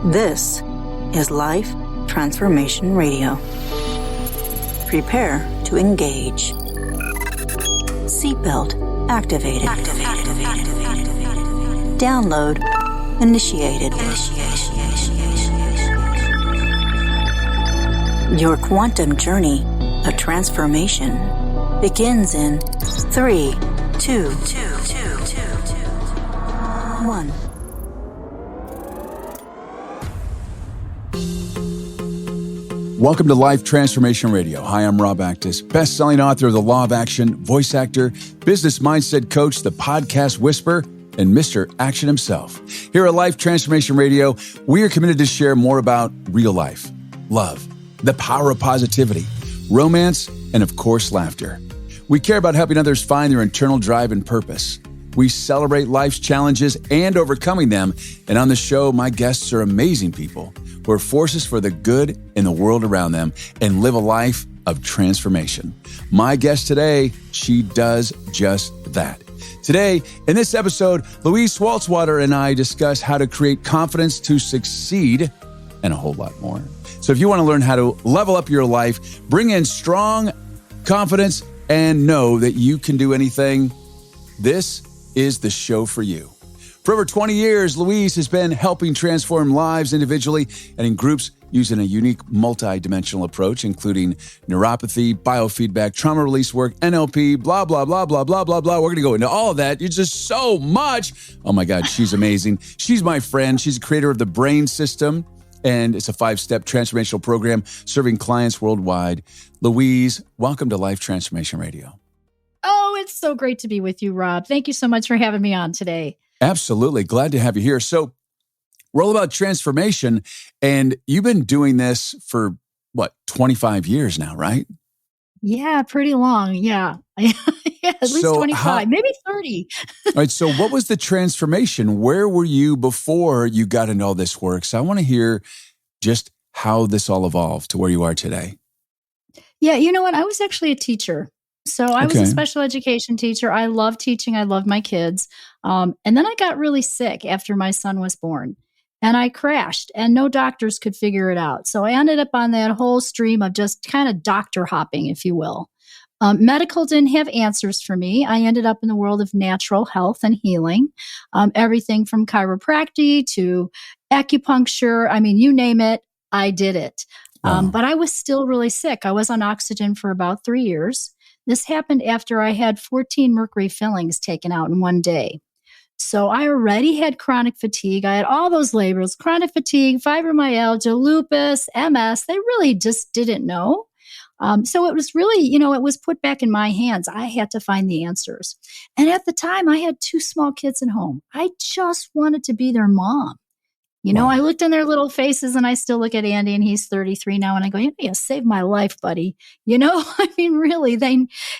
This is Life Transformation Radio. Prepare to engage. Seatbelt activated. Download initiated. Your quantum journey of transformation begins in 3, 2, 1. Welcome to Life Transformation Radio. Hi, I'm Rob Actis, best-selling author of The Law of Action, voice actor, business mindset coach, the podcast whisperer, and Mr. Action himself. Here at Life Transformation Radio, we are committed to share more about real life, love, the power of positivity, romance, and of course, laughter. We care about helping others find their internal drive and purpose. We celebrate life's challenges and overcoming them. And on the show, my guests are amazing people who are forces for the good in the world around them and live a life of transformation. My guest today, she does just that. Today, in this episode, Louise Swartswalter and I discuss how to create confidence to succeed and a whole lot more. So if you want to learn how to level up your life, bring in strong confidence, and know that you can do anything, this is the show for you. For over 20 years, Louise has been helping transform lives individually and in groups using a unique multi-dimensional approach, including neuropathy, biofeedback, trauma release work, NLP, blah, blah, blah, blah, blah, blah, blah. We're going to go into all of that. It's just so much. Oh my God, she's amazing. She's my friend. She's the creator of the Brain System, and it's a 5-step transformational program serving clients worldwide. Louise, welcome to Life Transformation Radio. Oh, it's so great to be with you, Rob. Thank you so much for having me on today. Absolutely. Glad to have you here. So we're all about transformation, and you've been doing this for, 25 years now, right? Yeah, pretty long. Yeah. At least 25, maybe 30. All right. So what was the transformation? Where were you before you got into all this work? So I want to hear just how this all evolved to where you are today. Yeah, you know what? I was actually a teacher. So I was a special education teacher. I love teaching. I love my kids. And then I got really sick after my son was born. And I crashed, and no doctors could figure it out. So I ended up on that whole stream of just kind of doctor hopping, if you will. Medical didn't have answers for me. I ended up in the world of natural health and healing, everything from chiropractic to acupuncture. I mean, you name it, I did it. But I was still really sick. I was on oxygen for about 3 years. This happened after I had 14 mercury fillings taken out in one day. So I already had chronic fatigue. I had all those labels: chronic fatigue, fibromyalgia, lupus, MS. They really just didn't know. So it was really, it was put back in my hands. I had to find the answers. And at the time, I had 2 small kids at home. I just wanted to be their mom. I looked in their little faces, and I still look at Andy, and he's 33 now. And I go, you saved my life, buddy. I mean, really,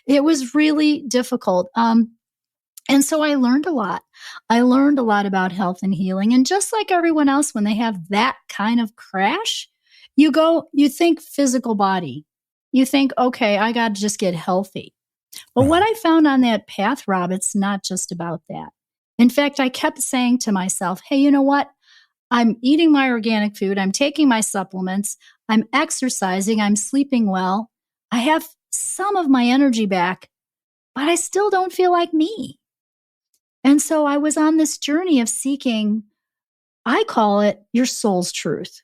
it was really difficult. And so I learned a lot. I learned a lot about health and healing. And just like everyone else, when they have that kind of crash, you think physical body. You think, okay, I got to just get healthy. But what I found on that path, Rob, it's not just about that. In fact, I kept saying to myself, hey, you know what? I'm eating my organic food. I'm taking my supplements. I'm exercising. I'm sleeping well. I have some of my energy back, but I still don't feel like me. And so I was on this journey of seeking, I call it your soul's truth.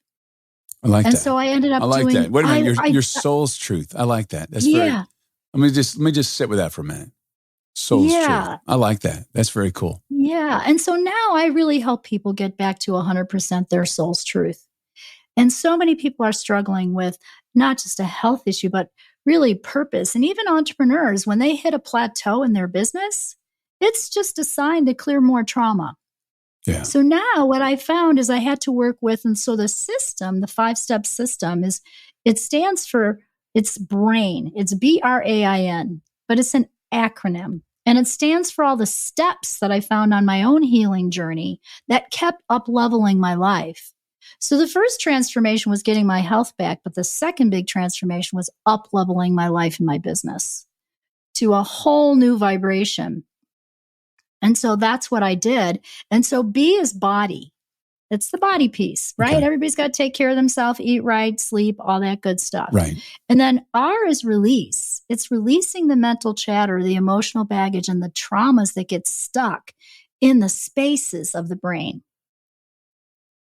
I like that. And so I ended up doing that. Wait a minute, your soul's truth. I like that. That's very, let me just sit with that for a minute. Soul's truth. I like that. That's very cool. Yeah. And so now I really help people get back to 100% their soul's truth. And so many people are struggling with not just a health issue, but really purpose. And even entrepreneurs, when they hit a plateau in their business, it's just a sign to clear more trauma. Yeah. So now what I found is I had to work with, and so the system, the 5-step system it stands for, it's BRAIN. It's BRAIN, but it's an acronym. And it stands for all the steps that I found on my own healing journey that kept up-leveling my life. So the first transformation was getting my health back, but the second big transformation was up-leveling my life and my business to a whole new vibration. And so that's what I did. And so B is body. It's the body piece, right? Okay. Everybody's got to take care of themselves, eat right, sleep, all that good stuff. Right. And then R is release. It's releasing the mental chatter, the emotional baggage, and the traumas that get stuck in the spaces of the brain.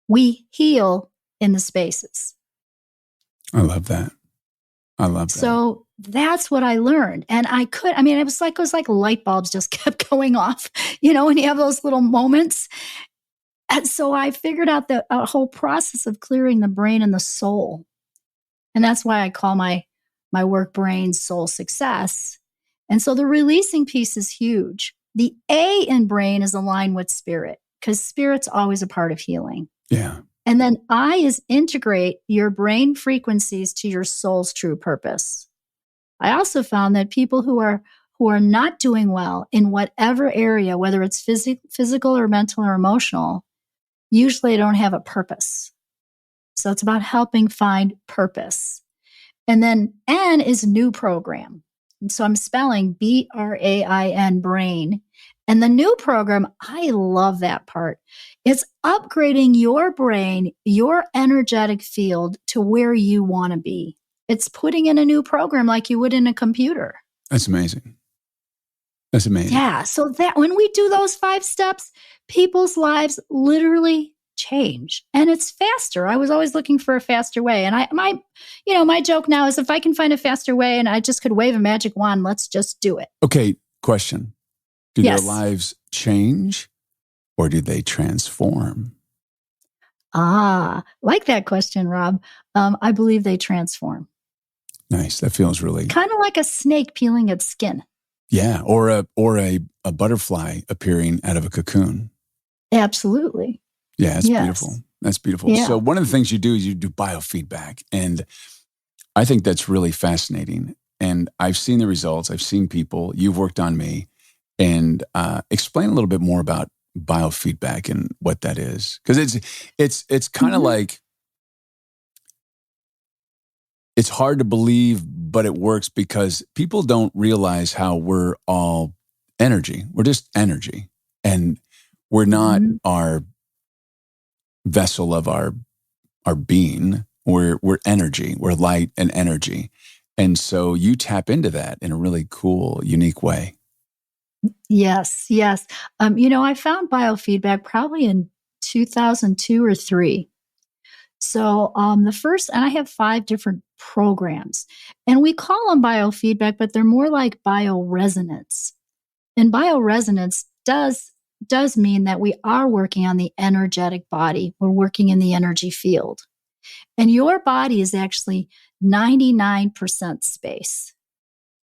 We heal in the spaces. I love that. So that's what I learned. And it was like light bulbs just kept going off, when you have those little moments. And so I figured out the whole process of clearing the brain and the soul. And that's why I call my work Brain Soul Success. And so the releasing piece is huge. The A in brain is aligned with spirit, because spirit's always a part of healing. Yeah. And then I is integrate your brain frequencies to your soul's true purpose. I also found that people who are not doing well in whatever area, whether it's physical or mental or emotional, usually don't have a purpose. So it's about helping find purpose. And then N is new program. And so I'm spelling BRAIN, brain. And the new program, I love that part. It's upgrading your brain, your energetic field to where you want to be. It's putting in a new program like you would in a computer. That's amazing. That's amazing. Yeah. So that when we do those 5 steps, people's lives literally change, and it's faster. I was always looking for a faster way. And my joke now is, if I can find a faster way and I just could wave a magic wand, let's just do it. Okay. Question. Do Yes. their lives change or do they transform? Like that question, Rob. I believe they transform. Nice. That feels really kind of like a snake peeling its skin. Yeah. Or a butterfly appearing out of a cocoon. Absolutely. Yeah. It's Yes. beautiful. That's beautiful. Yeah. So one of the things you do is you do biofeedback. And I think that's really fascinating. And I've seen the results. I've seen people. You've worked on me. And explain a little bit more about biofeedback and what that is. Because it's kind of like, it's hard to believe, but it works because people don't realize how we're all energy. We're just energy. And we're not our vessel of our being. We're energy. We're light and energy. And so you tap into that in a really cool, unique way. Yes. I found biofeedback probably in 2002 or 3. So and I have 5 different programs, and we call them biofeedback, but they're more like bioresonance. And bioresonance does mean that we are working on the energetic body. We're working in the energy field. And your body is actually 99% space.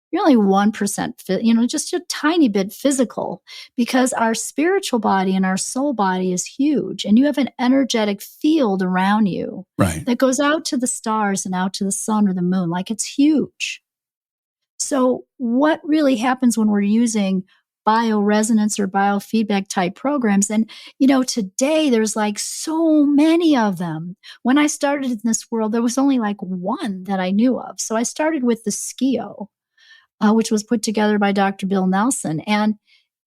You're only 1%, just a tiny bit physical, because our spiritual body and our soul body is huge. And you have an energetic field around you that goes out to the stars and out to the sun or the moon. Like, it's huge. So what really happens when we're using bioresonance or biofeedback type programs? And, today there's like so many of them. When I started in this world, there was only like one that I knew of. So I started with the SKIO, which was put together by Dr. Bill Nelson. And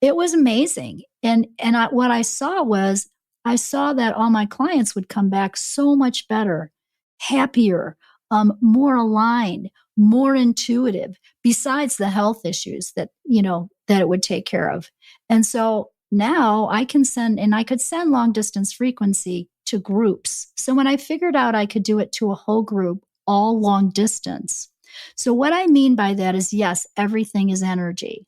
it was amazing. And what I saw that all my clients would come back so much better, happier, more aligned, more intuitive, besides the health issues that it would take care of. And so now I could send long distance frequency to groups. So when I figured out I could do it to a whole group, all long distance. So what I mean by that is, yes, everything is energy.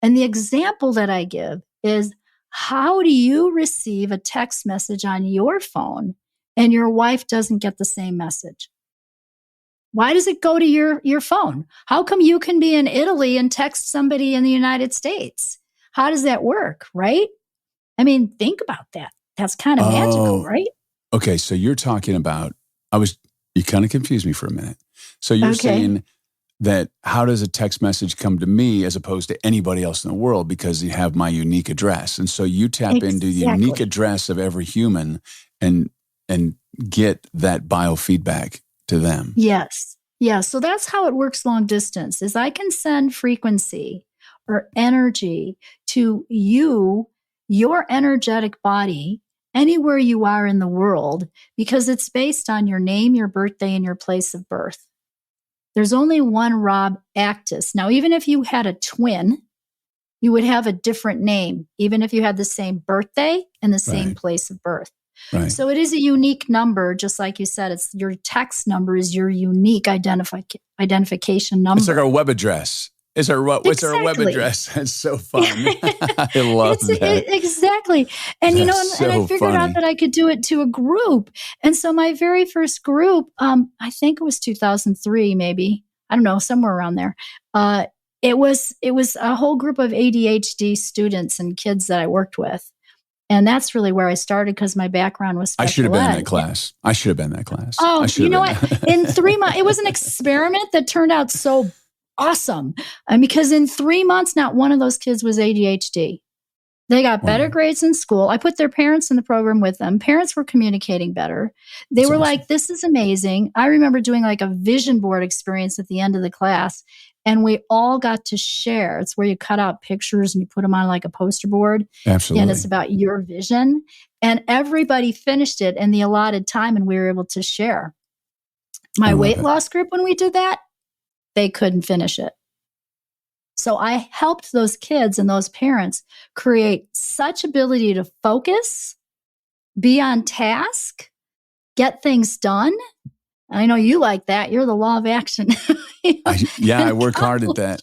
And the example that I give is, how do you receive a text message on your phone and your wife doesn't get the same message? Why does it go to your phone? How come you can be in Italy and text somebody in the United States? How does that work, right? I mean, think about that. That's kind of magical, right? Okay, so you're talking about, you kind of confused me for a minute. So you're saying that, how does a text message come to me as opposed to anybody else in the world, because you have my unique address. And so you tap into the unique address of every human and get that biofeedback to them. Yes. Yeah. So that's how it works long distance, is I can send frequency or energy to you, your energetic body, anywhere you are in the world because it's based on your name, your birthday, and your place of birth. There's only one Rob Actis. Now, even if you had a twin, you would have a different name, even if you had the same birthday and the same place of birth. Right. So it is a unique number, just like you said. It's your text number is your unique identification number. It's like our web address. What's our web address? That's so fun. I love that. Exactly. And and I figured out that I could do it to a group. And so my very first group, I think it was 2003, maybe, I don't know, somewhere around there. It was a whole group of ADHD students and kids that I worked with. And that's really where I started because my background was special I should have been ed. in that class. I should have been in that class. Oh, you know what? In 3 months, it was an experiment that turned out so awesome. Because in 3 months, not one of those kids was ADHD. They got better grades in school. I put their parents in the program with them. Parents were communicating better. They were like, this is amazing. I remember doing like a vision board experience at the end of the class. And we all got to share. It's where you cut out pictures and you put them on like a poster board. Absolutely. And it's about your vision. And everybody finished it in the allotted time and we were able to share. My weight loss group, when we did that, they couldn't finish it. So I helped those kids and those parents create such ability to focus, be on task, get things done. I know you like that. You're the law of action. I work hard at that.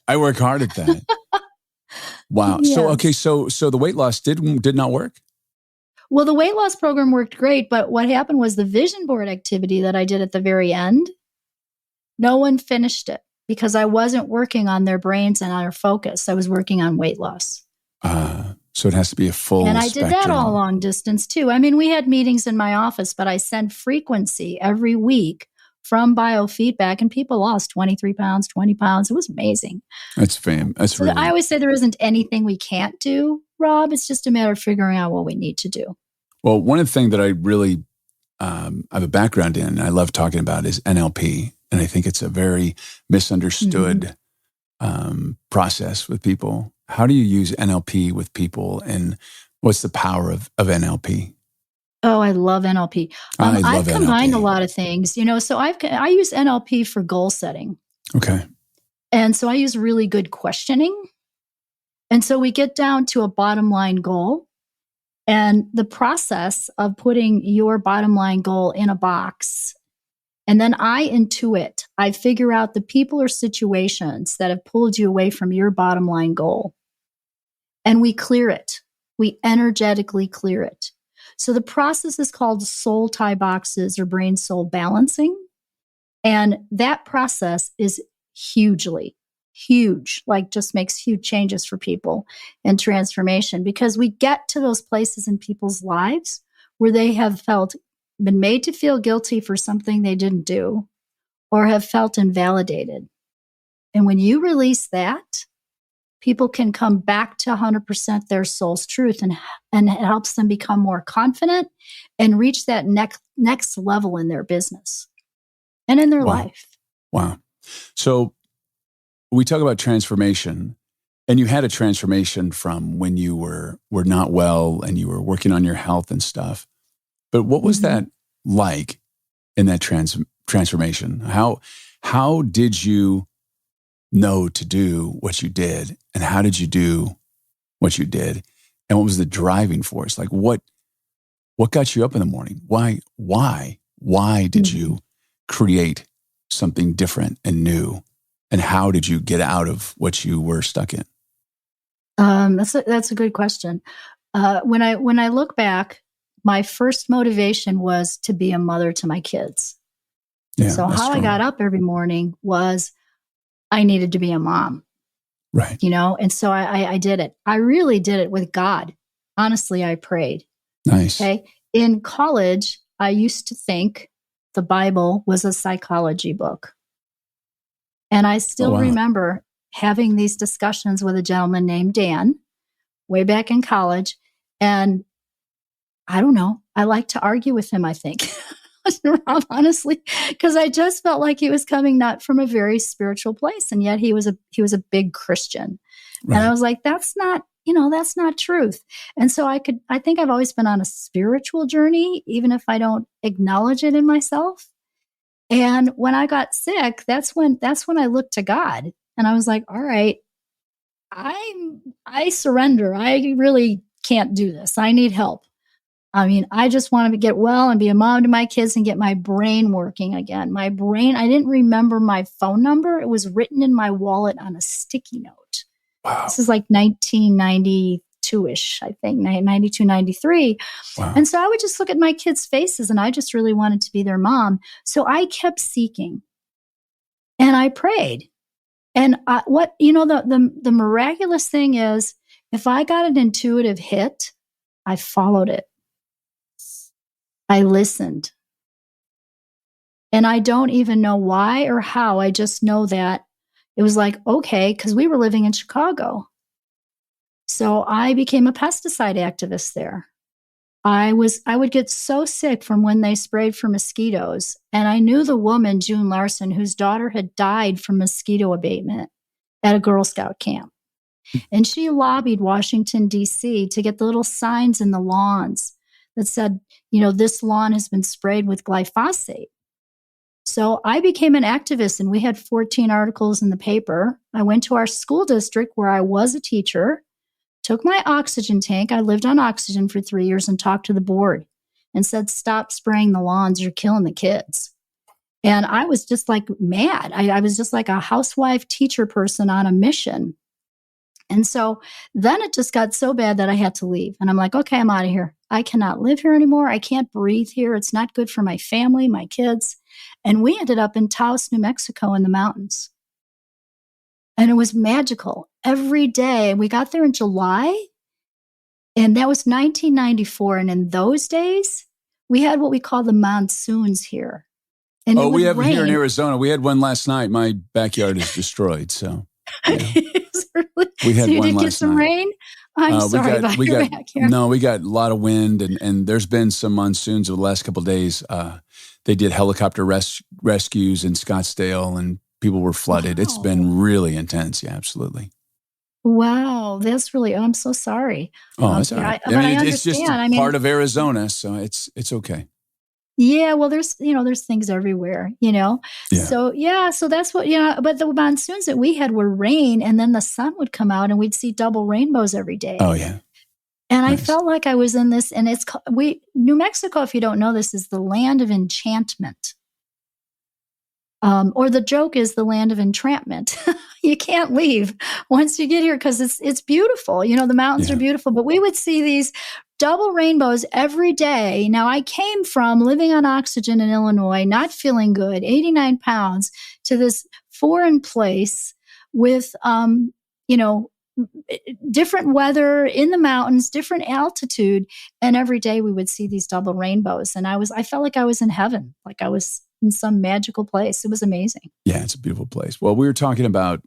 Wow. Yes. So the weight loss did not work? Well, the weight loss program worked great, but what happened was the vision board activity that I did at the very end, no one finished it because I wasn't working on their brains and on their focus. I was working on weight loss. So it has to be a full And I spectrum. did that all long distance too. I mean, we had meetings in my office, but I sent frequency every week from biofeedback, and people lost 23 pounds, 20 pounds. It was amazing. That's fame. That's really. I always say there isn't anything we can't do, Rob. It's just a matter of figuring out what we need to do. Well, one of the things that I really have a background in, and I love talking about, is NLP. And I think it's a very misunderstood process with people. How do you use NLP with people, and what's the power of NLP? Oh, I love NLP. I've combined NLP. A lot of things, so I use NLP for goal setting. Okay. And so I use really good questioning. And so we get down to a bottom line goal, and the process of putting your bottom line goal in a box. And then I intuit, I figure out the people or situations that have pulled you away from your bottom line goal. And we clear it. We energetically clear it. So the process is called soul tie boxes or brain soul balancing. And that process is huge, like just makes huge changes for people and transformation, because we get to those places in people's lives where they have been made to feel guilty for something they didn't do or have felt invalidated. And when you release that, people can come back to 100% their soul's truth, and it helps them become more confident and reach that next level in their business and in their life. Wow. So we talk about transformation, and you had a transformation from when you were not well and you were working on your health and stuff. But what was that like in that transformation? How did you know to do what you did, and how did you do what you did, and what was the driving force? Like what got you up in the morning? Why did you create something different and new, and how did you get out of what you were stuck in? That's a good question. When I look back, my first motivation was to be a mother to my kids. Yeah, so how strong. I got up every morning was I needed to be a mom. Right. And so I did it. I really did it with God. Honestly, I prayed. Nice. Okay. In college, I used to think the Bible was a psychology book. And I still remember having these discussions with a gentleman named Dan way back in college. And I don't know, I like to argue with him, I think. Honestly, because I just felt like he was coming not from a very spiritual place, and yet he was a big Christian. Right. And I was like, that's not that's not truth. And so I think I've always been on a spiritual journey, even if I don't acknowledge it in myself. And when I got sick, that's when I looked to God, and I was like, all right, I surrender. I really can't do this. I need help. I mean, I just wanted to get well and be a mom to my kids and get my brain working again. My brain, I didn't remember my phone number. It was written in my wallet on a sticky note. Wow. This is like 1992-ish, I think, 92, 93. Wow. And so I would just look at my kids' faces, and I just really wanted to be their mom. So I kept seeking, and I prayed. And the miraculous thing is, if I got an intuitive hit, I followed it. I listened. And I don't even know why or how. I just know that it was like, okay, because we were living in Chicago. So I became a pesticide activist there. I would get so sick from when they sprayed for mosquitoes. And I knew the woman, June Larson, whose daughter had died from mosquito abatement at a Girl Scout camp. And she lobbied Washington, D.C. to get the little signs in the lawns that said, this lawn has been sprayed with glyphosate. So I became an activist, and we had 14 articles in the paper. I went to our school district where I was a teacher, took my oxygen tank. I lived on oxygen for 3 years, and talked to the board and said, stop spraying the lawns. You're killing the kids. And I was just like mad. I was just like a housewife teacher person on a mission. And so then it just got so bad that I had to leave. And I'm like, okay, I'm out of here. I cannot live here anymore. I can't breathe here. It's not good for my family, my kids. And we ended up in Taos, New Mexico in the mountains. And it was magical. Every day, we got there in July, and that was 1994. And in those days, we had what we call the monsoons here. And we have it here in Arizona. We had one last night. My backyard is destroyed, so... Yeah. We had so you one did last get some night. rain? I'm sorry about your backyard. No, we got a lot of wind, and there's been some monsoons over the last couple of days. They did helicopter rescues in Scottsdale, and people were flooded. Wow. It's been really intense. Yeah, absolutely. Wow, that's really. I'm so sorry. Oh, that's all right. I understand. It's just part of Arizona, so it's okay. Yeah, well, there's things everywhere, Yeah. So that's what, but the monsoons that we had were rain, and then the sun would come out and we'd see double rainbows every day. Oh, yeah. And nice. I felt like I was in this, and New Mexico, if you don't know this, is the land of enchantment. Or the joke is the land of entrapment. You can't leave once you get here because it's beautiful. The mountains are beautiful, but we would see these double rainbows every day. Now, I came from living on oxygen in Illinois, not feeling good, 89 pounds, to this foreign place with, different weather in the mountains, different altitude. And every day we would see these double rainbows. And I felt like I was in heaven, like I was in some magical place. It was amazing. Yeah, it's a beautiful place. Well, we were talking about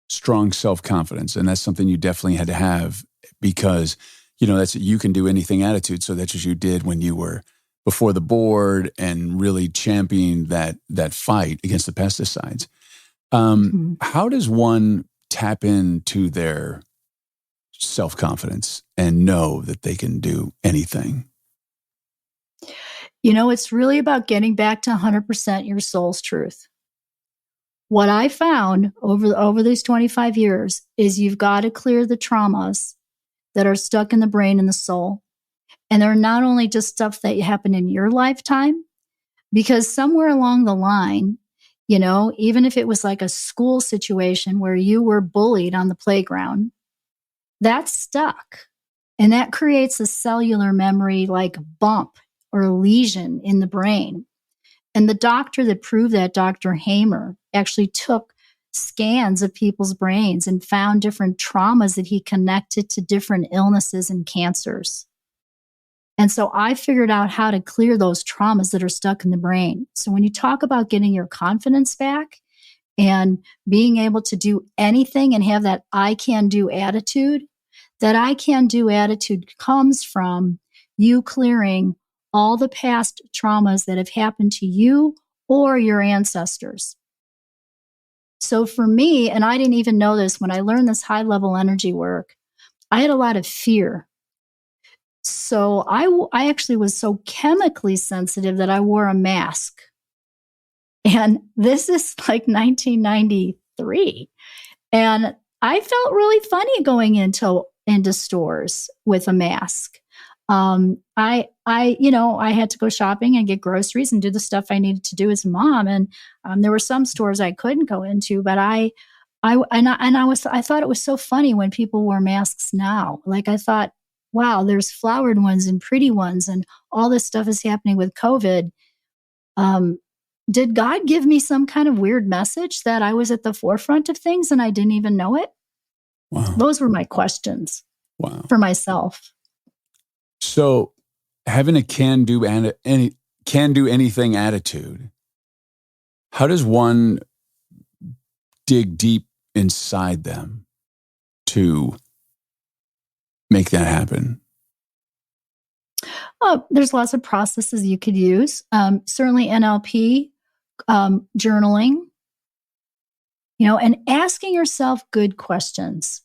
strong self-confidence, and that's something you definitely had to have because that's a you can do anything attitude. So that's what you did when you were before the board and really championing that fight against the pesticides. How does one tap into their self-confidence and know that they can do anything? It's really about getting back to 100% your soul's truth. What I found over these 25 years is you've got to clear the traumas that are stuck in the brain and the soul. And they're not only just stuff that happened in your lifetime, because somewhere along the line, even if it was like a school situation where you were bullied on the playground, that's stuck. And that creates a cellular memory like bump or lesion in the brain. And the doctor that proved that, Dr. Hamer, actually took scans of people's brains and found different traumas that he connected to different illnesses and cancers. And so I figured out how to clear those traumas that are stuck in the brain. So when you talk about getting your confidence back and being able to do anything and have that I can do attitude, that I can do attitude comes from you clearing all the past traumas that have happened to you or your ancestors. So for me, and I didn't even know this when I learned this high-level energy work, I had a lot of fear. So I actually was so chemically sensitive that I wore a mask. And this is like 1993. And I felt really funny going into stores with a mask. I had to go shopping and get groceries and do the stuff I needed to do as a mom. And there were some stores I couldn't go into, but I thought it was so funny when people wore masks now. Like I thought, wow, there's flowered ones and pretty ones, and all this stuff is happening with COVID. Did God give me some kind of weird message that I was at the forefront of things and I didn't even know it? Wow. Those were my questions. Wow. For myself. So having a can do anything attitude, how does one dig deep inside them to make that happen? Oh, there's lots of processes you could use. Certainly NLP, journaling, and asking yourself good questions.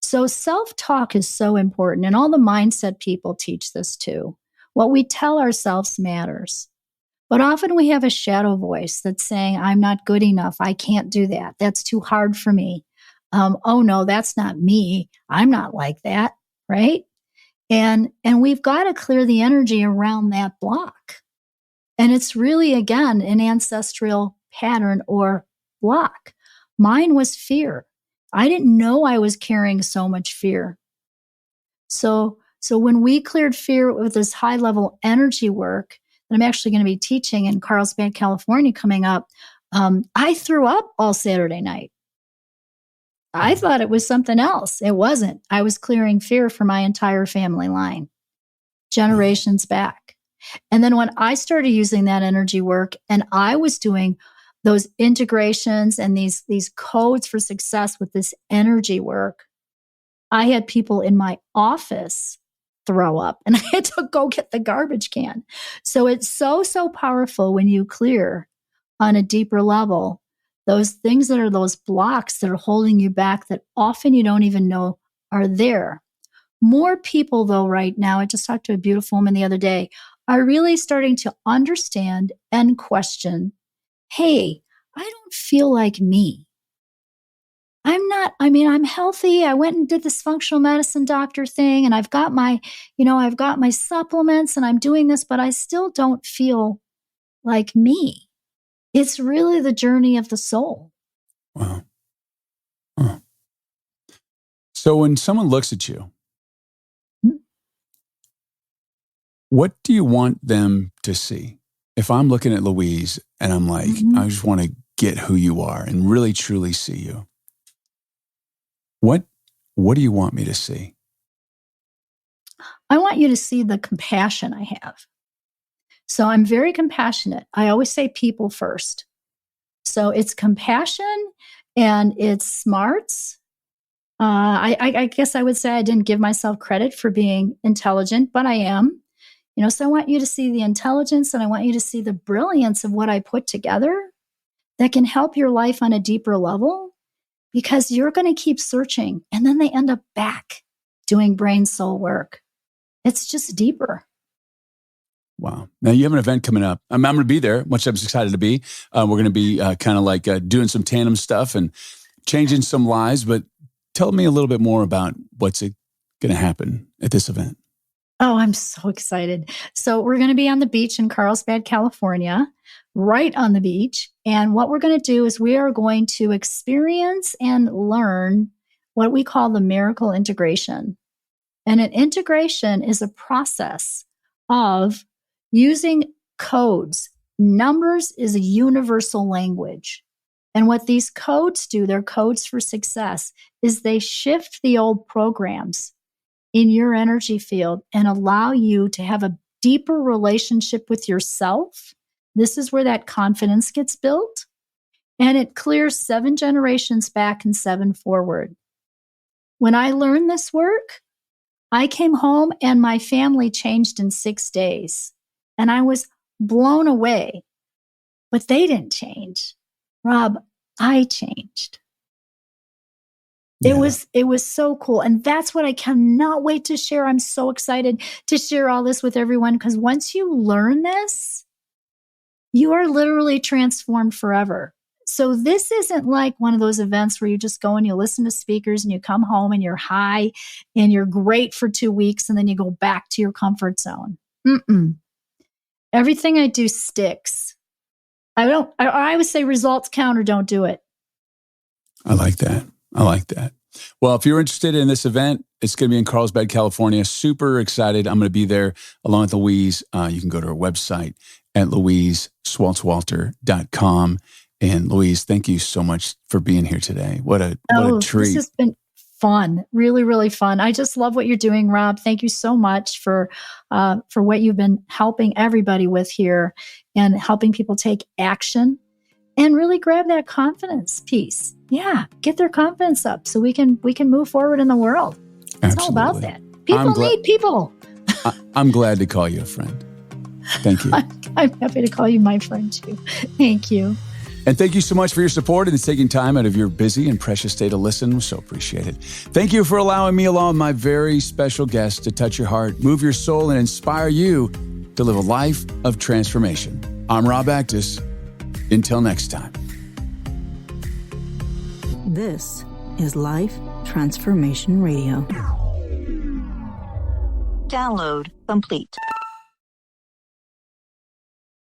So self-talk is so important, and all the mindset people teach this too. What we tell ourselves matters. But often we have a shadow voice that's saying, I'm not good enough. I can't do that. That's too hard for me. Oh no, that's not me. I'm not like that, right? And we've got to clear the energy around that block. And it's really, again, an ancestral pattern or block. Mine was fear. I didn't know I was carrying so much fear. So when we cleared fear with this high level energy work that I'm actually going to be teaching in Carlsbad, California coming up, I threw up all Saturday night. I thought it was something else. It wasn't. I was clearing fear for my entire family line, generations back. And then when I started using that energy work and I was doing those integrations and these codes for success with this energy work, I had people in my office throw up and I had to go get the garbage can. So it's so powerful when you clear on a deeper level those things that are those blocks that are holding you back that often you don't even know are there. More people, though, right now, I just talked to a beautiful woman the other day, are really starting to understand and question, hey, I don't feel like me. I'm healthy. I went and did this functional medicine doctor thing and I've got my supplements and I'm doing this, but I still don't feel like me. It's really the journey of the soul. Wow. Huh. So when someone looks at you, what do you want them to see? If I'm looking at Louise and I'm like, I just want to get who you are and really truly see you. What do you want me to see? I want you to see the compassion I have. So I'm very compassionate. I always say people first. So it's compassion and it's smarts. I guess I would say I didn't give myself credit for being intelligent, but I am. So I want you to see the intelligence and I want you to see the brilliance of what I put together that can help your life on a deeper level, because you're going to keep searching and then they end up back doing brain soul work. It's just deeper. Wow. Now you have an event coming up. I'm going to be there, much as I'm excited to be. We're going to be kind of like doing some tandem stuff and changing some lives, but tell me a little bit more about what's going to happen at this event. Oh, I'm so excited. So we're going to be on the beach in Carlsbad, California, right on the beach. And what we're going to do is we are going to experience and learn what we call the miracle integration. And an integration is a process of using codes. Numbers is a universal language. And what these codes do, they're codes for success, is they shift the old programs in your energy field and allow you to have a deeper relationship with yourself. This is where that confidence gets built. And it clears 7 generations back and 7 forward. When I learned this work, I came home and my family changed in 6 days. And I was blown away. But they didn't change. Rob, I changed. It was so cool. And that's what I cannot wait to share. I'm so excited to share all this with everyone, because once you learn this, you are literally transformed forever. So this isn't like one of those events where you just go and you listen to speakers and you come home and you're high and you're great for 2 weeks and then you go back to your comfort zone. Everything I do sticks. I always say results count or don't do it. I like that. Well, if you're interested in this event, it's going to be in Carlsbad, California. Super excited. I'm going to be there along with Louise. You can go to her website at louiseswartswalter.com. And Louise, thank you so much for being here today. What a treat. This has been fun. Really, really fun. I just love what you're doing, Rob. Thank you so much for what you've been helping everybody with here and helping people take action and really grab that confidence piece. Yeah. Get their confidence up so we can move forward in the world. It's all about that. People need people. I'm glad to call you a friend. Thank you. I'm happy to call you my friend too. Thank you. And thank you so much for your support and taking time out of your busy and precious day to listen. We so appreciate it. Thank you for allowing me, along with my very special guest, to touch your heart, move your soul, and inspire you to live a life of transformation. I'm Rob Actis. Until next time. This is Life Transformation Radio. Download complete.